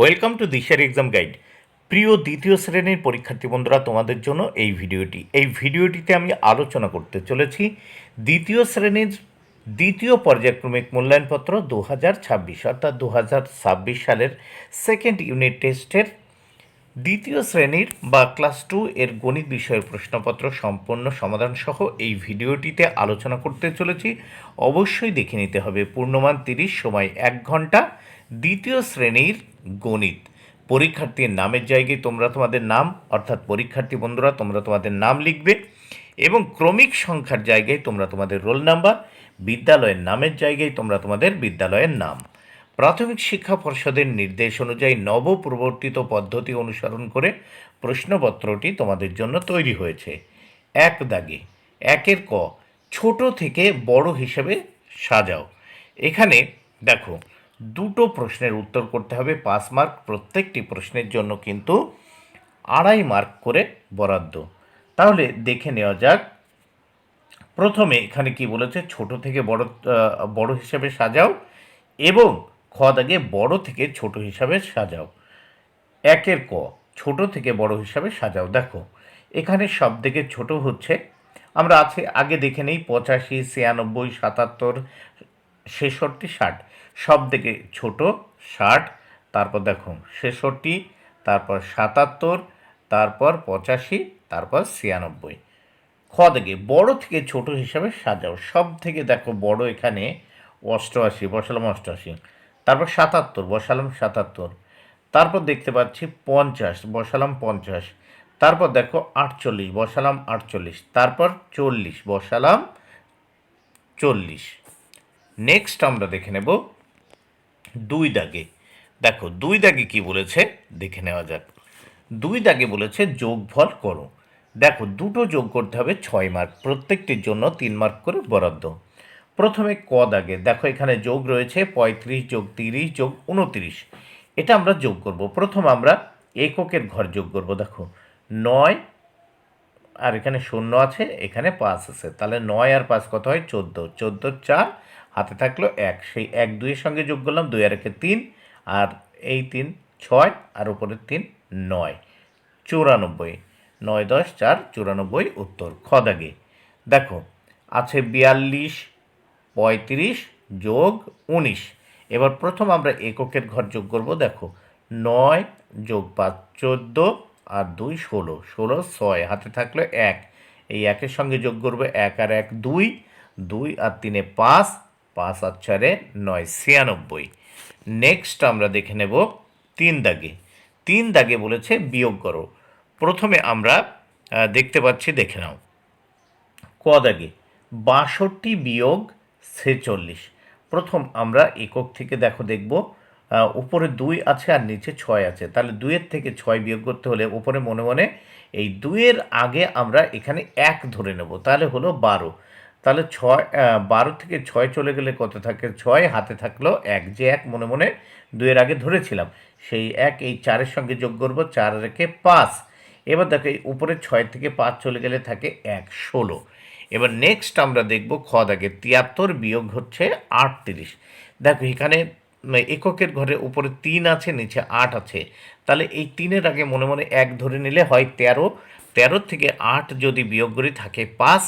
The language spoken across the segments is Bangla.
ওয়েলকাম টু দিশার এক্সাম গাইড। প্রিয় দ্বিতীয় শ্রেণীর পরীক্ষার্থী বন্ধুরা, তোমাদের জন্য এই ভিডিওটিতে আমি আলোচনা করতে চলেছি দ্বিতীয় শ্রেণীর দ্বিতীয় পর্যায়ক্রমিক মূল্যায়নপত্র 2026 অর্থাৎ 2026 সালের সেকেন্ড ইউনিট টেস্টের দ্বিতীয় শ্রেণীর বা ক্লাস 2 এর গণিত বিষয়ের প্রশ্নপত্র সম্পূর্ণ সমাধান সহ এই ভিডিওটিতে আলোচনা করতে চলেছি। অবশ্যই দেখে নিতে হবে। পূর্ণমান 30, সময় 1 ঘন্টা। দ্বিতীয় শ্রেণীর গণিত। পরীক্ষার্থীর নামের জায়গায় তোমরা তোমাদের নাম অর্থাৎ পরীক্ষার্থী বন্ধুরা তোমরা তোমাদের নাম লিখবে এবং ক্রমিক সংখ্যার জায়গায় তোমরা তোমাদের রোল নাম্বার, বিদ্যালয়ের নামের জায়গায় তোমরা তোমাদের বিদ্যালয়ের নাম। প্রাথমিক শিক্ষা পর্ষদের নির্দেশ অনুযায়ী নবপ্রবর্তিত পদ্ধতি অনুসরণ করে প্রশ্নপত্রটি তোমাদের জন্য তৈরি হয়েছে। এক দাগে 1-এর ক, ছোট থেকে বড় হিসেবে সাজাও। এখানে দেখো দুটো প্রশ্নের উত্তর করতে হবে, 5 মার্ক। প্রত্যেকটি প্রশ্নের জন্য কিন্তু 2.5 মার্ক করে বরাদ্দ। তাহলে দেখে নেওয়া যাক। প্রথমে এখানে কি বলেছে, ছোট থেকে বড় হিসেবে সাজাও এবং খ দাগে বড় থেকে ছোট হিসাবে সাজাও। 1-এর ক, ছোট থেকে বড় হিসাবে সাজাও। দেখো এখানে সব থেকে ছোট হচ্ছে, আমরা আগে দেখে নেই 85, 96, 77, 66, 60। সব থেকে ছোট 60, তারপর দেখো 66, তারপর 77, তারপর 85, তারপর 96। খ থেকে বড় থেকে ছোট হিসাবে সাজাও। সব থেকে দেখো বড় এখানে 88, বসালাম 88, তারপর 77, বসালাম 77, তারপর দেখতে পাচ্ছি 50, বসালাম 50, তারপর দেখো 48, বসালাম 48, তারপর 40, বসালাম 40। নেক্সট আমরা দেখে নেব 2 দাগে। দেখো 2 দাগে কি বলেছে দেখে নেওয়া যাক। 2 দাগে বলেছে যোগফল করো। দেখো দুটো যোগ করতে হবে, 6 মার্ক। প্রত্যেকটির জন্য 3 মার্ক করে বরাদ্দ। প্রথমে ক দাগে দেখো এখানে যোগ রয়েছে 35 যোগ 30 যোগ 29। এটা আমরা যোগ করব। প্রথম আমরা এককের ঘর যোগ করব। দেখো 9 আর এখানে 0 আছে, এখানে 5 আছে, তাহলে 9 আর 5 কত হয় 14, 14 4, হাতে থাকলো 1, সেই 1 2 এর সঙ্গে যোগ করলাম, 2 আর 1 3, আর এই 3 6 আর উপরের 3 9, 94, 9 10 4 94 উত্তর। খ দাগে দেখো আছে 42 35 যোগ 19। এবার প্রথম আমরা এককের ঘর যোগ করব। দেখো 9 যোগ 5 14 আর 2 16, 16 6, হাতে থাকলো 1, এই 1-এর সঙ্গে যোগ করবো 1 আর 1 2, 2 আর 3 5, 5 আর 4 9, 96। নেক্সট আমরা দেখে নেব 3 দাগে। 3 দাগে বলেছে বিয়োগ করো। প্রথমে আমরা দেখতে পাচ্ছি, দেখে নাও ক দাগে 62 বিয়োগ 46। প্রথম আমরা একক থেকে দেখব, উপরে 2 আছে আর নিচে 6 আছে, তাহলে 2-এর থেকে 6 বিয়োগ করতে হলে উপরে মনে মনে এই 2-এর আগে আমরা এখানে 1 ধরে নেব, তাহলে হলো 12। তাহলে 12 থেকে 6 চলে গেলে কত থাকে 6, হাতে থাকলো 1, যে 1 মনে মনে 2-এর আগে ধরেছিলাম, সেই 1 এই 4-এর সঙ্গে যোগ করব, 4 রেখে 5। এবার দেখো এই উপরে 6 থেকে 5 চলে গেলে থাকে 1, 16। এবার নেক্সট আমরা দেখব খ দাগে 73 বিয়োগ হচ্ছে 38। দেখো এখানে এককের ঘরে উপরে 3 আছে, নিচে 8 আছে, তাহলে এই 3-এর আগে মনে মনে 1 ধরে নিলে হয় 13। 13 থেকে 8 যদি বিয়োগ করি থাকে 5,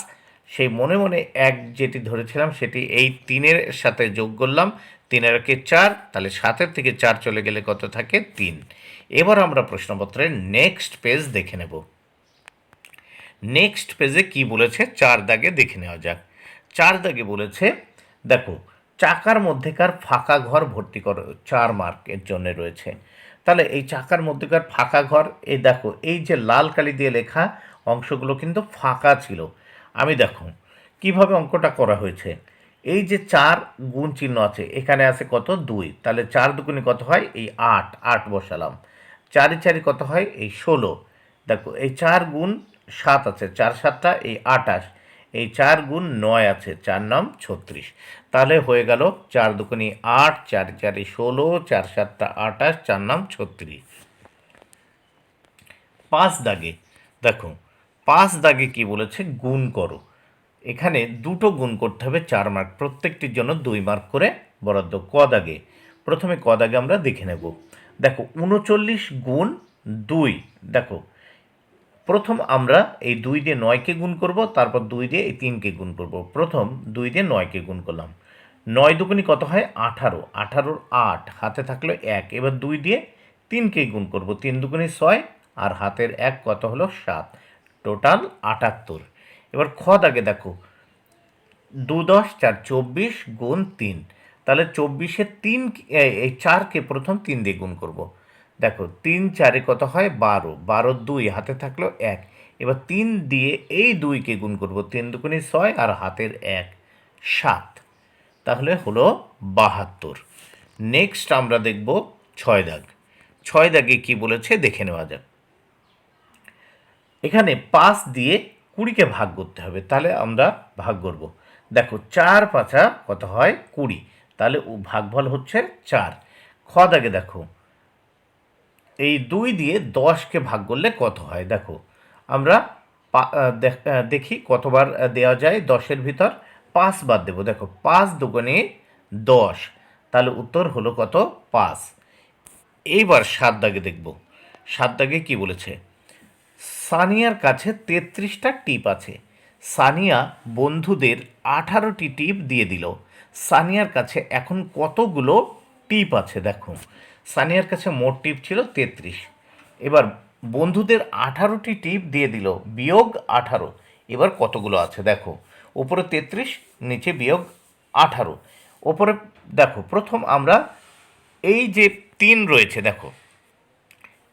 সেই মনে মনে 1 যেটি ধরেছিলাম সেটি এই 3-এর সাথে যোগ করলাম, 3-এর একে 4, তাহলে 7-এর থেকে 4 চলে গেলে কত থাকে 3। এবার আমরা প্রশ্নপত্রের নেক্সট পেজ দেখে নেব। নেক্সট পেজে কি বলেছে 4 দাগে দেখে নেওয়া যাক। 4 দাগে বলেছে দেখো চাকার মধ্যেকার ফাঁকা ঘর ভর্তি করো, 4 মার্কের জন্য রয়েছে। তাহলে এই চাকার মধ্যেকার ফাঁকা ঘর, এই দেখো এই যে লাল কালি দিয়ে লেখা অংশগুলো কিন্তু ফাঁকা ছিল। আমি দেখো কিভাবে অঙ্কটা করা হয়েছে। এই যে 4 গুণ চিহ্ন আছে, এখানে আছে কত 2, তাহলে 4 দুগুণে কত হয় এই 8, 8 বসালাম, 4 4 কত হয় এই 16। দেখো এই 4 গুণ 7 আছে, 4 7টা এই 28, এই 4 গুণ 9 আছে, 4 9 36। তাহলে হয়ে গেল 4 দুগুণে 8, 4 4 16, 4 7টা 28, 4 9 36। 5 দাগে দেখো 5 দাগে কি বলেছে গুণ করো। এখানে দুটো গুণ করতে হবে, 4 মার্ক। প্রত্যেকটির জন্য 2 মার্ক করে বরাদ্দ। ক দাগে প্রথমে ক দাগে আমরা দেখে নেব। দেখো 39 গুণ 2, দেখো প্রথম আমরা এই 2 দিয়ে 9কে গুণ করব, তারপর 2 দিয়ে এই 3কে গুণ করব। প্রথম 2 দিয়ে 9কে গুণ করলাম, 9 দুগুণি কত হয় 18, 18 8, হাতে থাকলো 1। এবার 2 দিয়ে 3কে গুণ করব, 3 দুগুণি 6 আর হাতের 1 কত হলো 7, টোটাল 78। এবার খ দাগে দেখো 2 10 4 24 গুণ 3, তাহলে 24-এ 3 এই 4কে প্রথম 3 দিয়ে গুণ করব। দেখো 3 4-এ কত হয় 12, 12 2, হাতে থাকলো 1। এবার 3 দিয়ে এই 2কে গুণ করব, 3 দুগুণি 6 আর হাতের 1 7, তাহলে হলো 72। নেক্সট আমরা দেখব 6 দাগ। 6 দাগে কি বলেছে দেখে নেওয়া যাক। এখানে 5 দিয়ে 20কে ভাগ করতে হবে, তাহলে আমরা ভাগ করব। দেখো 4 5 কত হয় 20, তাহলে ভাগফল হচ্ছে 4। খ দাগে দেখো এই 2 দিয়ে 10কে ভাগ করলে কত হয়। দেখো আমরা দেখি কতবার দেওয়া যায় 10-এর ভিতর, 5 বার দেবো। দেখো 5 দুগুণে 10, তাহলে উত্তর হলো কত 5। এইবার 7 দাগে দেখব। 7 দাগে কি বলেছে, সানিয়ার কাছে 33টা টিপ আছে। সানিয়া বন্ধুদের 18টি টিপ দিয়ে দিল। সানিয়ার কাছে এখন কতগুলো টিপ আছে। দেখো সানিয়ার কাছে মোট টিপ ছিল 33, এবার বন্ধুদের 18টি টিপ দিয়ে দিল, বিয়োগ 18, এবার কতগুলো আছে দেখো, উপরে 33 নিচে বিয়োগ 18। ওপরে দেখো প্রথম আমরা এই যে 3 রয়েছে, দেখো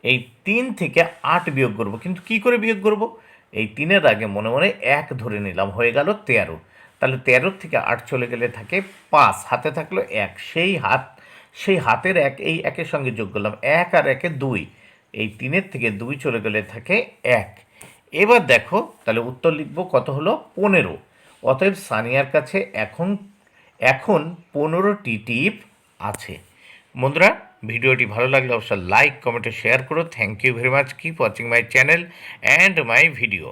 এই 3 থেকে 8 বিয়োগ করব, কিন্তু কি করে বিয়োগ করব, এই 3-এর আগে মনে মনে 1 ধরে নিলাম, হয়ে গেল 13। তাহলে 13 থেকে 8 চলে গেলে থাকে 5, হাতে থাকলো 1, সেই হাতের 1 এই 1-এর সঙ্গে যোগ করলাম, 1 আর 1-এ 2, এই 3-এর থেকে 2 চলে গেলে থাকে 1। এবার দেখো তাহলে উত্তর লিখব কত হলো 15। অতএব সানিয়ার কাছে এখন 15টি টিপ আছে। বন্ধুরা, ভিডিওটি ভালো লাগলে অবশ্যই লাইক কমেন্ট শেয়ার করো। Thank you very much, keep watching my channel and my video.